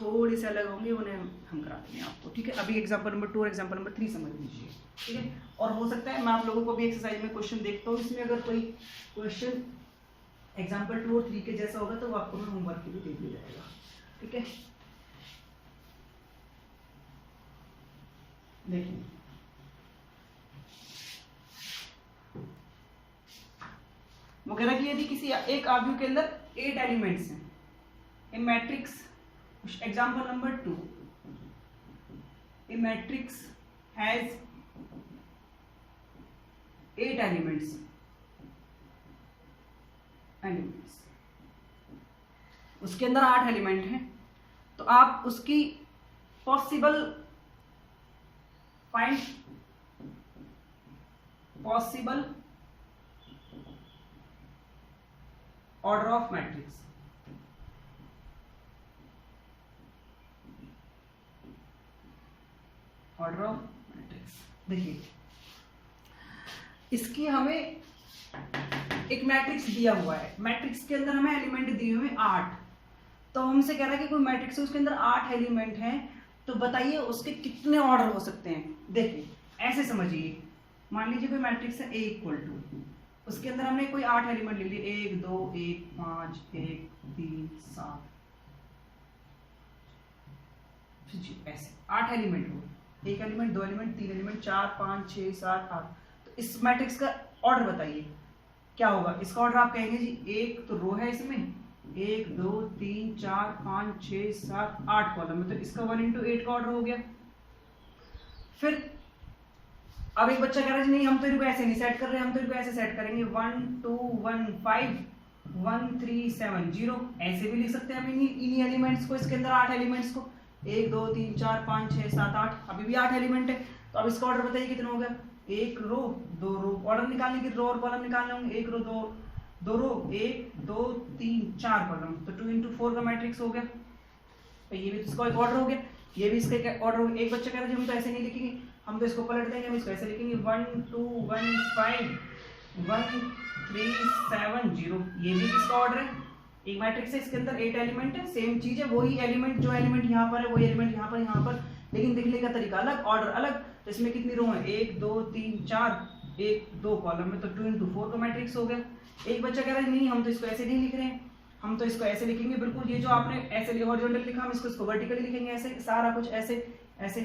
थोड़े से अलग होंगे, उन्हें हम करा देंगे आपको, ठीक है। अभी एग्जाम्पल नंबर 2 और एग्जाम्पल नंबर 3 समझ लीजिए, ठीक है। और हो सकता है मैं आप लोगों को भी एक्सरसाइज में क्वेश्चन देखता हूँ, इसमें अगर कोई क्वेश्चन एग्जाम्पल 2 और 3 के जैसा होगा तो वो आपको मैं होमवर्क के लिए दे दिया जाएगा, ठीक है। देखिए वो कह रहा है कि यदि किसी एक आव्यूह के अंदर 8 एलिमेंट्स हैं, A matrix, example number 2, A matrix has 8 elements, उसके अंदर 8 एलिमेंट हैं, तो आप उसकी possible order of matrix, order of matrix. देखिए इसकी हमें एक मैट्रिक्स दिया हुआ है, मैट्रिक्स के अंदर हमें एलिमेंट दिए हुए 8, तो हमसे कह रहा है कि कोई मैट्रिक्स है उसके अंदर 8 एलिमेंट हैं, तो बताइए उसके कितने ऑर्डर हो सकते हैं। देखिए ऐसे समझिए, मान लीजिए कोई मैट्रिक्स है A इक्वल टू, उसके अंदर हमने कोई 8 एलिमेंट ले लिए, 1 2 1 5 1 3 7, ऐसे 8 एलिमेंट हो, 1 एलिमेंट 2 एलिमेंट 3 एलिमेंट 4 5 6 7 8। तो इस मैट्रिक्स का ऑर्डर बताइए क्या होगा। इसका ऑर्डर आप कहेंगे जी, एक तो रो है इसमें, 1 2 3 4 5 6 7 8 कॉलम, मतलब इसका 1 into 8 का ऑर्डर हो गया। फिर अब एक बच्चा कह रहा है नहीं हम तो इनको ऐसे नहीं सेट कर रहे, हम तो इनको ऐसे सेट करेंगे 1 2 1 5 1 3 7 0, ऐसे भी लिख सकते हैं हम इन्हीं एलिमेंट्स को, इसके अंदर 8 एलिमेंट्स को, 1 2 3 4 5 6 7 8, अभी भी 8 एलिमेंट है। तो अब इसका ऑर्डर बताइए कितना हो गया, एक रो 2 रो, ऑर्डर निकालने की रो और कॉलम निकालने होंगे, एक रो 2 रो 1 2 3 4 कॉलम, तो 2 into 4 का मैट्रिक्स हो गया। तो ये भी इसका एक ऑर्डर हो गया, ये भी इसका एक ऑर्डर हो गया। एक बच्चा कह रहा है हम तो ऐसे नहीं लिखेंगे, हम तो इसको पलट देंगे, हम इसको ऐसे लिखेंगे 1 2 1 5 1 3 7 0, ये भी इसका ऑर्डर है। एक मैट्रिक्स है, इसके अंदर 8 एलिमेंट है, सेम चीज है, वही एलिमेंट, जो एलिमेंट यहाँ पर है वही एलिमेंट यहाँ पर, लेकिन लिखने का तरीका अलग, ऑर्डर अलग। तो इसमें कितनी रो है, 1 2 3 4 1 2 कॉलम में, तो 2 into 4 का मैट्रिक्स हो गया। एक बच्चा कह रहा है नहीं हम तो इसको ऐसे नहीं लिख रहे हैं, हम तो इसको ऐसे लिखेंगे, बिल्कुल ये जो आपने ऐसे हॉरिजॉन्टल लिखा हम इसको वर्टिकली लिखेंगे, ऐसे सारा कुछ ऐसे ऐसे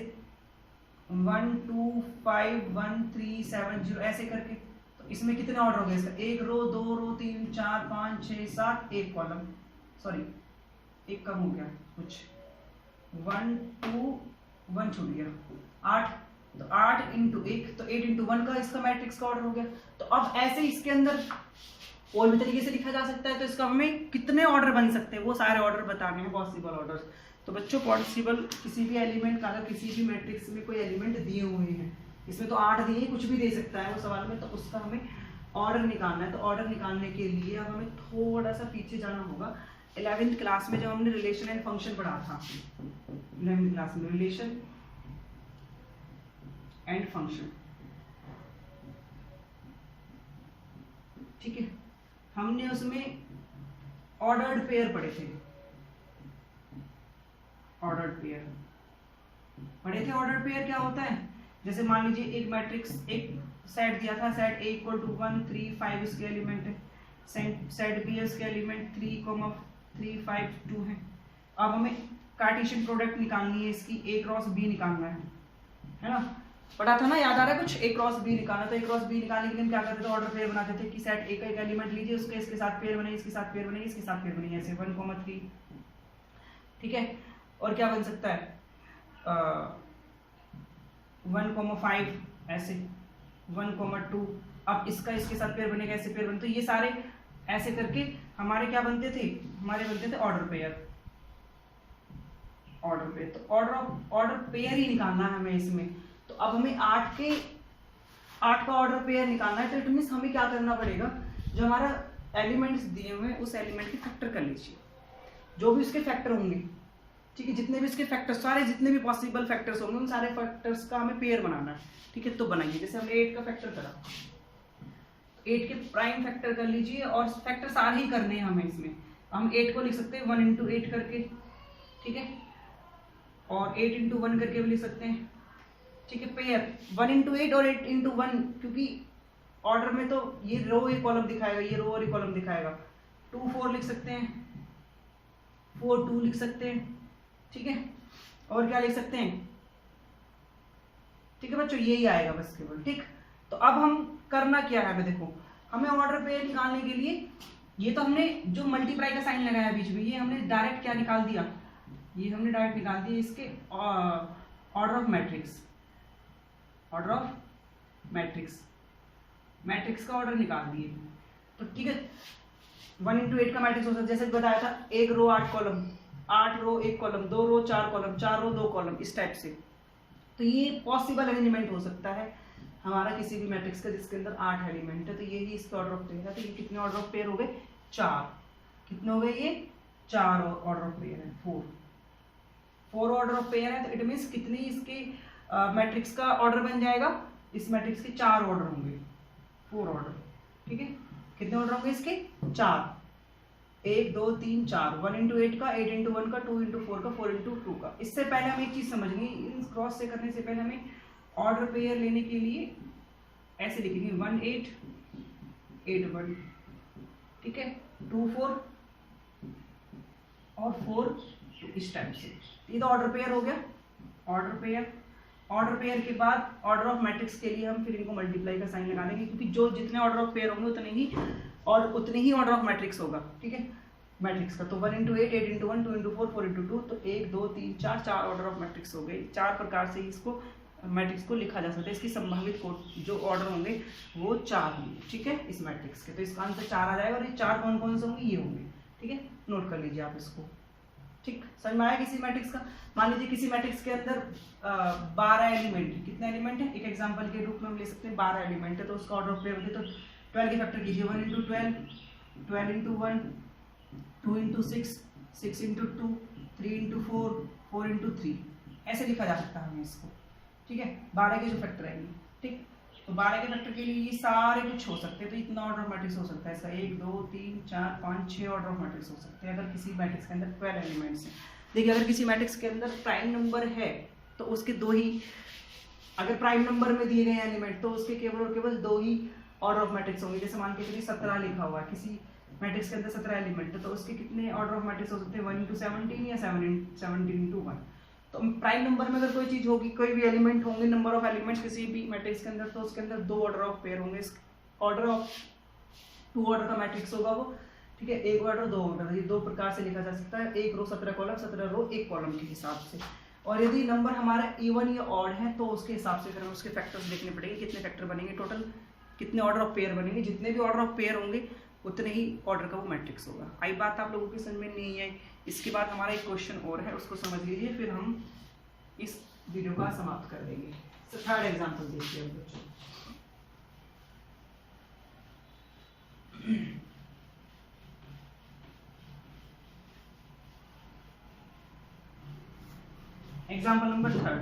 1 2 5 1 3 7 0 ऐसे करके। तो इसमें कितने ऑर्डर हो गए इसका, एक रो 2 रो 3 4 5 6 7 1 कॉलम, सॉरी एक कम हो गया कुछ, 1 2 1 छूट गया, 8, तो 8 into 1, तो 8 into 1 का इसका मैट्रिक्स का ऑर्डर हो गया। तो अब ऐसे इसके अंदर और भी तरीके से लिखा जा सकता है, तो इसका हमें कितने ऑर्डर बन सकते हैं वो सारे ऑर्डर बताने हैं, पॉसिबल ऑर्डर। तो बच्चों पॉसिबल किसी भी एलिमेंट का, अगर किसी भी मैट्रिक्स में कोई एलिमेंट दिए हुए हैं, इसमें तो 8 दिए, कुछ भी दे सकता है वो सवाल में, तो उसका हमें ऑर्डर निकालना है। तो ऑर्डर निकालने के लिए अब हमें थोड़ा सा पीछे जाना होगा। 11th क्लास में जब हमने रिलेशन एंड फंक्शन पढ़ा था, 11th क्लास में रिलेशन एंड फंक्शन, ठीक है, हमने उसमें ऑर्डर्ड पेयर पढ़े थे, ऑर्डर्ड पेयर पढ़े थे। ऑर्डर्ड पेयर क्या होता है, जैसे मान लीजिए एक मैट्रिक्स, एक सेट दिया था, सेट A इक्वल टू 1 3 5 इसके एलिमेंट है, सेट B इसके एलिमेंट 3 3 5 2 है। अब हमें कार्टेशियन प्रोडक्ट निकालनी है, इसकी A क्रॉस B निकालना है ना, पढ़ा था ना, याद आ रहा है कुछ, A क्रॉस B निकालना। तो A क्रॉस B निकालने के लिए हम क्या करते थे, ऑर्डर पेयर बनाते थे कि सेट A का एक एलिमेंट लीजिए, उसके इसके साथ पेयर बनाइए, इसके साथ पेयर बनाइए, इसके साथ पेयर बनाइए, ऐसे 1 3, ठीक है। और क्या बन सकता है 1 5 ऐसे 1 2, अब इसका इसके साथ पेयर बनेगा, ऐसे पेयर बनते, तो ये सारे ऐसे करके हमारे क्या बनते थे, हमारे बनते थे ऑर्डर पेयर, ऑर्डर पेयर। तो ऑर्डर पेयर ही निकालना है हमें इसमें। तो अब हमें 8 का ऑर्डर पेयर निकालना है, तो इट मींस हमें क्या करना पड़ेगा, जो हमारा एलिमेंट्स दिए हुए हैं उस एलिमेंट के फैक्टर कर लीजिए, जो भी उसके फैक्टर होंगे, ठीक है, जितने भी इसके फैक्टर्स, सारे जितने भी पॉसिबल फैक्टर्स होंगे उन सारे फैक्टर्स का हमें पेयर बनाना है, ठीक है। तो बनाइए, जैसे हमने 8 का फैक्टर करा, 8 के प्राइम फैक्टर कर लीजिए, और फैक्टर सारे ही करने हैं हमें इसमें। हम 8 को लिख सकते हैं 1 into 8 करके, ठीक है। और 8 इंटू 1 करके भी लिख सकते हैं, ठीक है। पेयर 1 इंटू 8 और 8 इंटू 1, क्योंकि ऑर्डर में तो ये रो एक कॉलम दिखाएगा, ये रो और एक कॉलम दिखाएगा। 2 4 लिख सकते हैं, 4 2 लिख सकते हैं, ठीक है। और क्या लिख सकते हैं, ठीक है बच्चों, यही आएगा बस केवल, ठीक। तो अब हम करना क्या है, देखो हमें ऑर्डर पेयर निकालने के लिए, ये तो हमने जो मल्टीप्लाई का साइन लगाया बीच में, ये हमने डायरेक्ट क्या निकाल दिया, ये हमने डायरेक्ट निकाल दिया इसके order of matrix, order of matrix, matrix का ऑर्डर निकाल दिए। तो ठीक है, 1 इंटू 8 का मैट्रिक्स हो सकता है, जैसे बताया था, 1 रो 8 कॉलम, 8 रो 1 कॉलम, 2 रो 4 कॉलम, 4 रो 2 कॉलम, इस टाइप से। तो ये पॉसिबल अरेंजमेंट हो सकता है हमारा किसी भी मैट्रिक्स का जिसके अंदर 8 एलिमेंट है। तो ये ही इसका ऑर्डर ऑफ पेयर है। तो ये कितने ऑर्डर ऑफ पेयर हो गए, 4। कितने हो गए ये, 4 ऑर्डर ऑफ पेयर है, 4 ऑर्डर ऑफ पेयर है। तो इट मीन्स कितनी इसके मैट्रिक्स का ऑर्डर बन जाएगा, इस मैट्रिक्स के 4 ऑर्डर होंगे, 4 ऑर्डर, ठीक है। कितने ऑर्डर होंगे इसके, 4, 1 2 3 4, 1 इंटू 8 का, 8 इंटू 1 का, 2 इंटू 4 का, 4 इंटू 2 का। इससे पहले हमें एक चीज समझनी, इन क्रॉस से करने से पहले हमें ऑर्डर पेयर लेने के लिए ऐसे लिखेंगे 1 8 8 1, ठीक है, 2 4 और 4 इस टाइप से। ये तो ऑर्डर पेयर हो गया, ऑर्डर पेयर। ऑर्डर पेयर के बाद ऑर्डर ऑफ मैट्रिक्स के लिए हम फिर इनको मल्टीप्लाई का साइन लगा देंगे, क्योंकि जो जितने ऑर्डर ऑफ पेयर होंगे उतने ही और उतने ही ऑर्डर ऑफ मैट्रिक्स होगा, ठीक है, मैट्रिक्स का। तो 1 इंटू 8 8 इंटू 1 2 इंटू 4 4 इंटू 2, तो 1 2 3 4 4 ऑर्डर ऑफ मैट्रिक्स हो गए। 4 प्रकार से इसको मैट्रिक्स को लिखा जा सकता है। इसकी संभावित जो ऑर्डर होंगे वो 4 होंगे, ठीक है, इस मैट्रिक्स के। तो इसका आंसर 4 आ जाएगा। और ये 4 कौन कौन से होंगे, ये होंगे, ठीक है, नोट कर लीजिए आप इसको, ठीक। समझ में आया किसी मैट्रिक्स का। मान लीजिए किसी मैट्रिक्स के अंदर 12 एलिमेंट है, कितने एलिमेंट है, एक एग्जांपल के रूप में हम ले सकते हैं 12 एलिमेंट है, तो उसका ऑर्डर ऑफ पेयर होती है। तो 12 के फैक्टर कीजिए, 1 into 12, 12 into 1, 2 into 6, 6 into 2, 3 into 4, 4 into 3, ऐसे लिखा जा सकता है हमें इसको, ठीक है। 12 के जो फैक्टर आएंगे, ठीक। तो 12 के फैक्टर के लिए ये सारे कुछ हो सकते हैं। तो इतना ऑर्डर ऑफ मैट्रिक्स हो सकता है इसका, 1 2 3 4 5 6 ऑर्डर ऑफ मैट्रिक्स हो सकते हैं अगर किसी मैट्रिक्स के अंदर 12 एलिमेंट्स हैं। देखिए अगर किसी मैट्रिक्स के अंदर प्राइम नंबर है तो उसके 2 ही, अगर प्राइम नंबर में दिए गए एलिमेंट तो उसके केवल और केवल 2 ही ऑर्डर ऑफ मैट्रिक्स होंगे। जैसे मान के चलिए 17 लिखा हुआ है किसी मैट्रिक्स के अंदर, 17 एलिमेंट है, तो उसके कितने ऑर्डर ऑफ मैट्रिक्स हो सकते हैं, 1 इंटू 17 या 17 इंटू 1। तो प्राइम नंबर में अगर कोई चीज होगी, कोई भी एलिमेंट होंगे, नंबर ऑफ एलिमेंट्स किसी भी मैट्रिक्स के अंदर, तो उसके अंदर 2 ऑर्डर ऑफ पेयर होंगे। ऑर्डर ऑफ 2 ऑर्डर का मैट्रिक्स होगा वो, ठीक है, 1 ऑर्डर 2 ऑर्डर, ये 2 प्रकार से लिखा जा सकता है, 1 रो 17 कॉलम, 17 रो 1 कॉलम के हिसाब से। और यदि नंबर हमारा इवन या ऑड है तो उसके हिसाब से फिर हमें उसके फैक्टर्स देखने पड़ेंगे, कितने फैक्टर बनेंगे, टोटल कितने ऑर्डर ऑफ पेयर बनेंगे। जितने भी ऑर्डर ऑफ पेयर होंगे उतने ही ऑर्डर का वो मैट्रिक्स होगा। आई बात आप लोगों की समझ में नहीं है। इसके बाद हमारा एक क्वेश्चन और है, उसको समझ लीजिए, फिर हम इस वीडियो का समाप्त कर देंगे। तो थर्ड एग्जांपल देखिए अब बच्चों। एग्जांपल नंबर 3,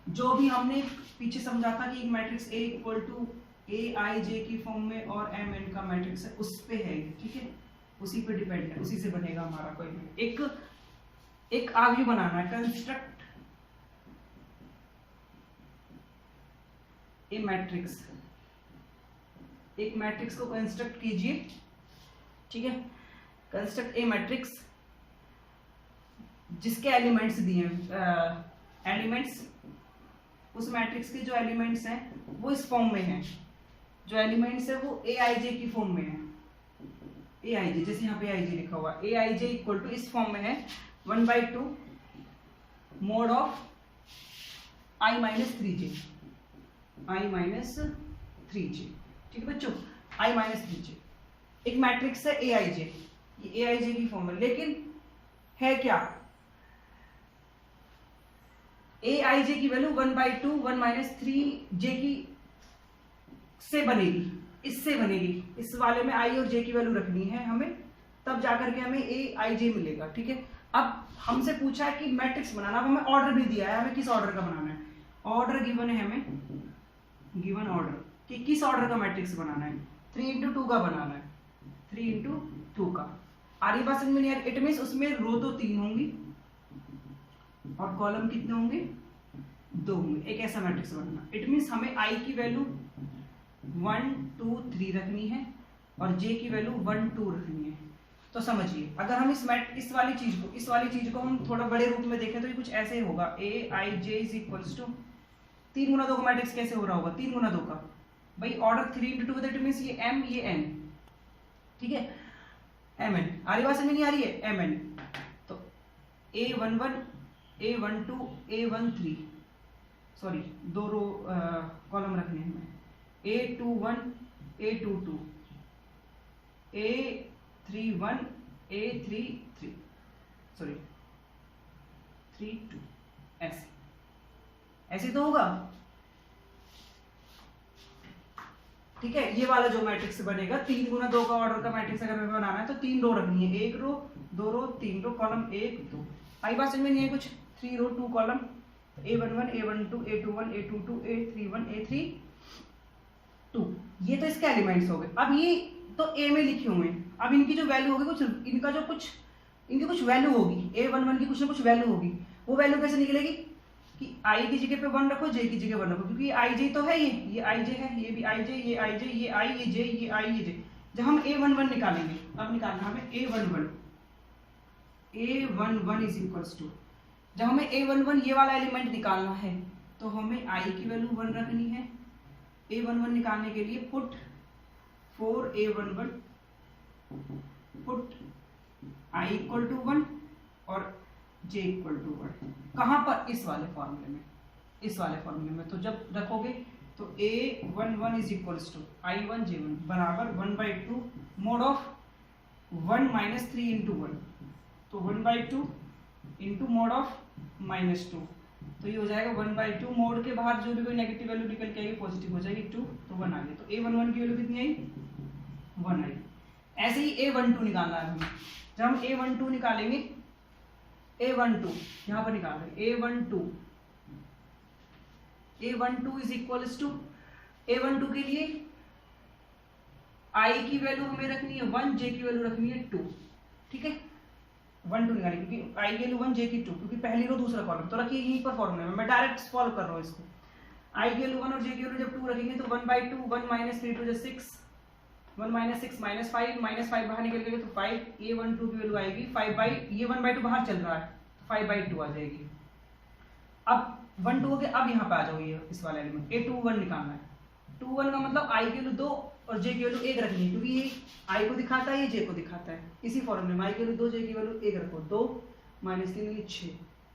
जो भी हमने पीछे समझा था कि एक matrix A equal to AIJ की फॉर्म में और MN का मैट्रिक्स है, उस पे है, ठीक है, उसी पे डिपेंड है, उसी से बनेगा हमारा कोई भी एक आगे बनाना है, कंस्ट्रक्ट ए मैट्रिक्स, एक मैट्रिक्स को कंस्ट्रक्ट कीजिए, ठीक है, कंस्ट्रक्ट ए मैट्रिक्स जिसके एलिमेंट्स दिए हैं, एलिमेंट्स उस मैट्रिक्स के जो एलिमेंट्स हैं वो इस फॉर्म में हैं, जो एलिमेंट्स है वो AIJ की फॉर्म में है। AIJ जैसे यहाँ पे AIJ लिखा हुआ, AIJ इक्वल टू इस फॉर्म में है 1/2 mod of I minus 3J, ठीक है बच्चों, I माइनस 3J एक मैट्रिक्स है AIJ, ये AIJ की फॉर्म है, लेकिन है क्या, AIJ की वैल्यू 1/2 1 माइनस 3J की से बनेगी, इससे बनेगी, इस वाले में I और J की वैल्यू रखनी है हमें, तब जाकर के हमें AIJ मिलेगा, ठीक है। अब हमसे पूछा है कि मैट्रिक्स बनाना, अब हमें ऑर्डर भी दिया है, हमें किस ऑर्डर का बनाना है, ऑर्डर गिवन है, हमें गिवन ऑर्डर कि किस ऑर्डर का मैट्रिक्स बनाना है, 3 इंटू 2 का बनाना है, 3 इंटू 2 का। आरी बात समझ में नहीं आ रही, इट मीन्स उसमें रो तो 3 होंगी, और कॉलम कितने होंगे, 2 होंगे। एक ऐसा मैट्रिक्स बनना। इट मीन्स हमें आई की वैल्यू 1 2 3 रखनी है और जे की वैल्यू 1 2 रखनी है। तो समझिए अगर हम इस वाली चीज को हम थोड़ा बड़े रूप में देखें तो ये कुछ ऐसे ही होगा। ए आई जे इज इक्वल्स टू 3 गुना 2 का मैट्रिक्स कैसे हो रहा होगा, 3 गुना 2 का भाई ऑर्डर 3 into 2 दैट मीन्स ये m ये n, ठीक है, mn। आ रही बात समझ नहीं आ रही है, mn। तो a11 a12 a13 sorry 2 row column रखने हैं हमें, a21 a22 a31 a33 sorry 32 ऐसे ऐसे तो होगा, ठीक है। ये वाला जो मैट्रिक्स बनेगा 3 गुना 2 का ऑर्डर का मैट्रिक्स अगर हमें बनाना है तो 3 रो रखनी है, 1 रो 2 रो 3 रो, कॉलम 1 2। आई बात समझ में नहीं है कुछ, 3 रो 2 column, a11 a12 a21 a22 a31 a32, ये तो इसके एलिमेंट्स हो गए। अब ये तो a में लिखे हुए हैं, अब इनकी जो वैल्यू होगी कुछ इनकी कुछ वैल्यू होगी, a11 की कुछ ना कुछ वैल्यू होगी। वो वैल्यू कैसे निकलेगी कि i की जगह पे 1 रखो, j की जगह 1 रखो, क्योंकि i j तो है, ये i j है, ये भी i j, ये i j, ये i ये j, ये i ये j। जब हम a11 निकालेंगे, अब निकालना हमें a11 इज इक्वल्स टू, जब हमें a11 ये वाला एलिमेंट निकालना है तो हमें i की वैल्यू 1 रखनी है। a11 निकालने के लिए put 4a11 put i equal to 1 और j इक्वल टू 1। कहाँ पर, इस वाले फॉर्मूले में। तो जब रखोगे तो a11 is equals to i1 j1 बराबर 1/2 मोड ऑफ 1 माइनस 3 इंटू 1, तो 1/2 इंटू मोड ऑफ -2, तो ये हो जाएगा 1/2। मोड के बाहर जो भी कोई नेगेटिव वैल्यू निकल के आएगी पॉजिटिव हो जाएगी, 2 तो 1 आ गई। तो a11 की वैल्यू कितनी आई, 1 आई। ऐसे ही a12 निकालना है हमें। जब हम a12 निकालेंगे, a12 यहाँ पर निकाल रहे हैं, a12 is equals to, a12 के लिए i की वैल्यू हमें रखनी है 1, j की वैल्यू रखनी है 2, ठीक है। 1 2 निकालेंगे क्योंकि i की वैल्यू 1 j की 2, क्योंकि पहली रो दूसरा कॉलम, तो रखिए यहीं पर फॉर्मूला में, मैं डायरेक्ट फॉलो कर रहा हूँ इसको। i की वैल्यू 1 और j की वैल्यू जब 2 रखेंगे तो 1/2 1 माइनस 3 2 6 1 माइनस 6 माइनस 5 बाहर निकल गए तो 5, a12 की वैल्यू आएगी 5 ये 1/2 बाहर चल रहा है तो 5/2 आ जाएगी। अब 1 2 हो गया, अब यहाँ पे आ जाओ, ये इस वाले एलिमेंट a21 निकालना है। 21 का मतलब i की वैल्यू 2 और j की वैल्यू 1 रखनी है, क्योंकि ये i को दिखाता है, ये j को दिखाता है। इसी फॉर्मूले में i की वैल्यू 2 j की वैल्यू 1 रखो। 2 माइनस 3 यानी 6,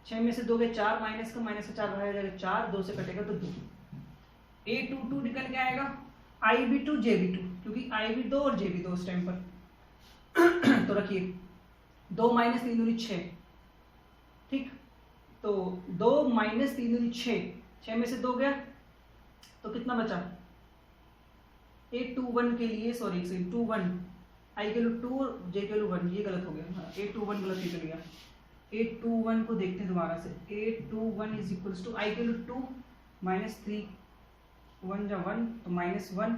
6 में से 2 गए 4, माइनस का 4 बाहर जाएगा 4, 2 से कटेगा तो 2। a22 निकल के आएगा i भी 2 j भी 2, क्योंकि i भी 2 और j भी 2 उस टाइम पर। तो रखिए 2 माइनस 3 दूनी 6, ठीक, तो 2 माइनस 3 दूनी 6, 6 में से 2 गया तो कितना बचा, a21 के लिए सॉरी 21 i के लिए 2 और j के लिए 1, ये गलत हो गया, a21 गलत निकल गया। a21 को देखते हैं दोबारा से, a21 is equals to i के लिए 2 माइनस 3 1 जा 1 तो -1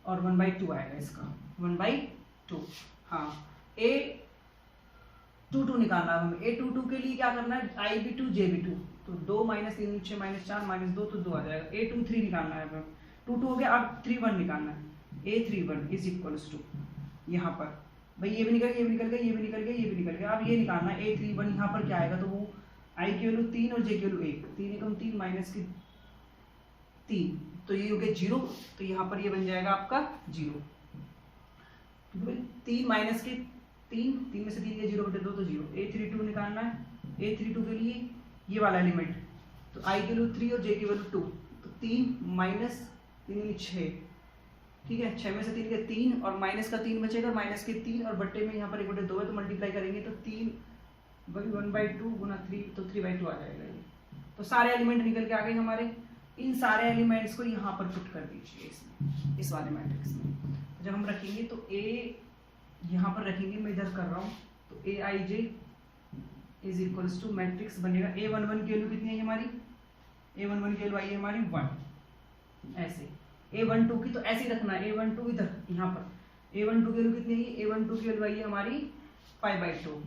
और 1/2 आएगा इसका, 1/2। हाँ, a22 निकालना है हमें। a22 के लिए क्या करना है, i भी 2 j भी 2, तो 2 माइनस 3 6 माइनस 4 माइनस 2 तो 2 आ जाएगा। a23 निकालना है हमें, 2 हो गया। अब 31 निकालना है, a31 इज इक्वल्स टू, यहाँ पर भाई ये भी निकल गया, ये भी निकल गया, ये भी निकल गया, ये भी निकल गया। अब ये निकालना है a31, यहाँ पर क्या आएगा, तो वो i की वैल्यू 3 और j की वैल्यू 1, 3 एकम 3 माइनस की 3, तो ये हो गया 0, तो यहाँ पर ये बन जाएगा आपका 0। 3 माइनस के 3 में से 3 के 0/2 तो 0। a32 निकालना है, a32 के लिए ये वाला एलिमेंट, तो i की वैल्यू 3 और j की वैल्यू 2, तो 3 माइनस 3 यानी 6, ठीक है। 6 में से 3 के 3 और माइनस का 3 बचेगा, माइनस के 3 और बट्टे में यहाँ पर 1/2 है तो मल्टीप्लाई करेंगे तो 3 1/2 गुना 3 तो 3/2 आ जाएगा ये। तो सारे एलिमेंट निकल के आ गए हमारे। इन सारे एलिमेंट्स को यहाँ पर पुट कर दीजिए इसमें, इस वाले मैट्रिक्स में। जब हम रखेंगे तो a यहाँ पर रखेंगे, मैं इधर कर रहा हूँ, तो aij is equals to matrix बनेगा। a11 की वैल्यू कितनी है हमारी, a11 की वैल्यू आई है हमारी 1, ऐसे। a12 की तो ऐसे ही रखना है, a12 इधर यहाँ पर, a12 की वैल्यू कितनी है, a12 की वैल्यू आई है हमारी 5/2,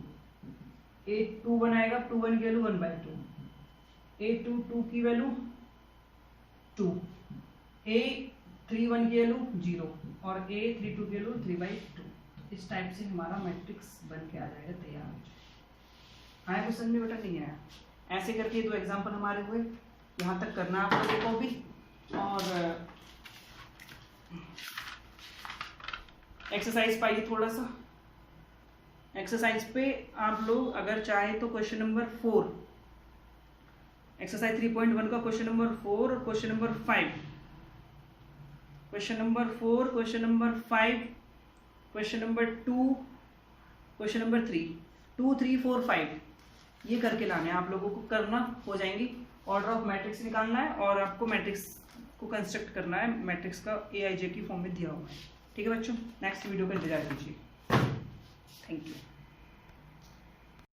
A21 आएगा, 21 की वैल्यू 1/2, A22 की वैल्यू 2, A31 की वैल्यू 0 और A32 की वैल्यू 3/2। इस टाइप से हमारा मैट्रिक्स बन के आ जाएगा, तैयार हो जाएगा। आया क्वेश्चन में बेटा? नहीं आया? ऐसे करके 2 एग्जाम्पल हमारे हुए, यहाँ तक करना आप लोगों को भी। और एक्सरसाइज पाइए थोड़ा सा। एक्सरसाइज पे आप लोग अगर चाहे तो क्वेश्चन नंबर 4, एक्सरसाइज 3.1 का क्वेश्चन नंबर 4 और question number 5, question number 4, question number 5, question number 2, question number 3, 2, 3, 4, 5 ये करके लाने हैं आप लोगों को, करना हो जाएंगी। ऑर्डर ऑफ मैट्रिक्स निकालना है और आपको मैट्रिक्स को कंस्ट्रक्ट करना है, मैट्रिक्स का AIJ की फॉर्म में दिया हुआ है। ठीक है बच्चों, नेक्स्ट वीडियो का इंतजार कीजिए। Thank you.